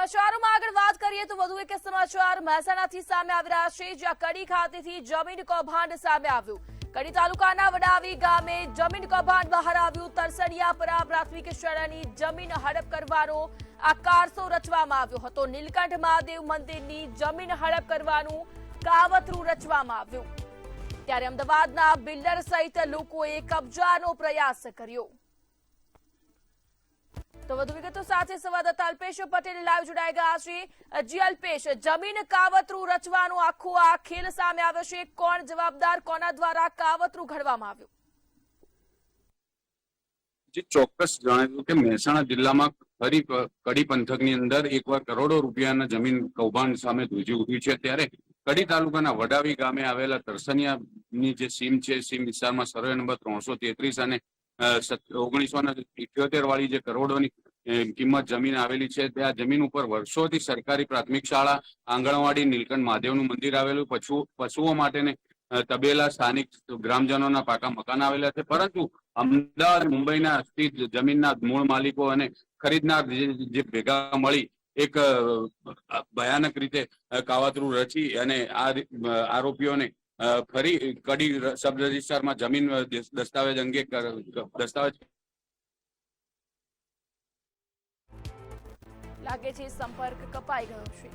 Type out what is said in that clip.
સમાચારોમાં આગળ વાત કરીએ તો વધુ એક સમાચાર મહેસાણાથી સામે આવી રહ્યા છે, જ્યાં કડી ખાતેથી જમીન કૌભાંડ સામે આવ્યું। કડી તાલુકાના વડાવી ગામે જમીન કૌભાંડ બહાર આવ્યું। તરસડિયાપરા પ્રાથમિક શાળાની જમીન હડપ કરવાનો આ કારસો રચવામાં આવ્યો હતો। નીલકંઠ મહાદેવ મંદિરની જમીન હડપ કરવાનું કાવતરું રચવામાં આવ્યું, ત્યારે અમદાવાદના બિલ્ડર સહિત લોકોએ કબજાનો પ્રયાસ કર્યો। તો વધુ વિગતો સાથે સંવાદદાતા અલ્પેશ પટેલ લાઈવ જોડાઈ ગયા છે। જી અલ્પેશ, જમીન કાવતરું રચવાનો આખો આ ખેલ સામે આવ્યો છે, કોણ જવાબદાર, કોના દ્વારા કાવતરું ઘડવામાં આવ્યું? જે ચોક્કસ જણાવ્યું કે મહેસાણા જિલ્લામાં ફરી કડી પંથકની અંદર એકવાર કરોડો રૂપિયાના જમીન કૌભાંડ સામે ધ્રુજી ઉઠ્યું છે। ત્યારે કડી તાલુકાના વડાવી ગામે આવેલા તરસનિયાની જે સીમ છે, સીમ વિસ્તારમાં સર્વે નંબર 333 અને 1978 વાળી જે કરોડોની કિંમત જમીન આવેલી છે, ત્યાં જમીન ઉપર વર્ષોથી સરકારી પ્રાથમિક શાળા, આંગણવાડી, નીલકંઠ મહાદેવનું મંદિર આવેલું, પશુઓ માટેને તબેલા, સ્થાનિક ગ્રામજનોના પાકા મકાન આવેલા છે। પરંતુ અમદાવાદ, મુંબઈના સ્થિત જમીનના મૂળ માલિકો અને ખરીદનાર જે ભેગા મળી એક ભયાનક રીતે કાવતરું રચી અને આ આરોપીઓને ફરી કડી સબ રજિસ્ટ્રારમાં જમીન દસ્તાવેજ અંગે દસ્તાવેજ લાગે છે સંપર્ક કપાઈ ગયો છે।